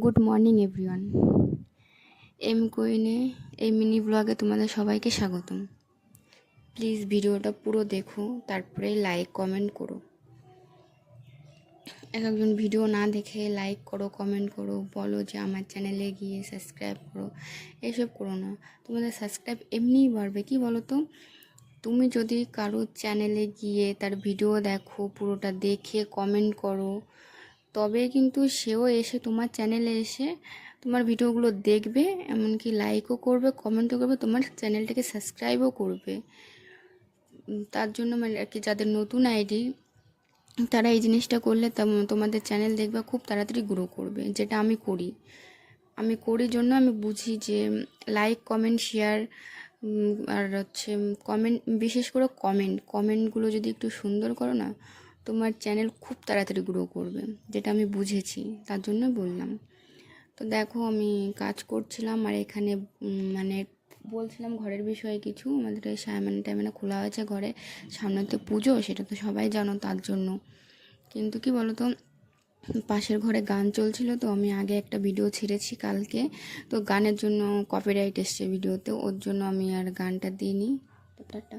Good morning everyone. M কুইনে এই mini ব্লগে তোমাদের সবাইকে স্বাগতম। প্লিজ ভিডিওটা পুরো দেখো, তারপরে লাইক কমেন্ট করো। একজন ভিডিও না দেখে লাইক করো, কমেন্ট করো, বলো যে আমার চ্যানেলে গিয়ে সাবস্ক্রাইব করো। এইসব করো না, তোমাদের সাবস্ক্রাইব এমনিই বাড়বে। কি বলো তো, তুমি যদি কারো চ্যানেলে গিয়ে তার ভিডিও দেখো, পুরোটা দেখে কমেন্ট করো, তবে কিন্তু সেও এসে তোমার চ্যানেলে এসে তোমার ভিডিওগুলো দেখবে, এমনকি লাইকও করবে, কমেন্টও করবে, তোমার চ্যানেলটাকে সাবস্ক্রাইবও করবে। তার জন্য মানে আর কি, যাদের নতুন আইডি তারা এই জিনিসটা করলে তোমাদের চ্যানেল দেখবে খুব তাড়াতাড়ি গ্রো করবে, যেটা আমি করি জন্য আমি বুঝি যে লাইক কমেন্ট শেয়ার আর হচ্ছে কমেন্ট, বিশেষ করে কমেন্টগুলো যদি একটু সুন্দর করো না, তোমার চ্যানেল খুব তাড়াতাড়ি গ্রো করবে, যেটা আমি বুঝেছি, তার জন্য বললাম। তো দেখো, আমি কাজ করছিলাম আর এখানে মানে বলছিলাম ঘরের বিষয়ে কিছু। আমাদের এই সায়মানা টাইমানা খোলা হয়েছে ঘরে, সামনেতে পুজো, সেটা তো সবাই জানো, তার জন্য। কিন্তু কি বলো তো, পাশের ঘরে গান চলছিল, তো আমি আগে একটা ভিডিও ছেড়েছি কালকে, তো গানের জন্য কপিরাইট এসছে ভিডিওতে, ওর জন্য আমি আর গানটা দিইনি। তো টাটা।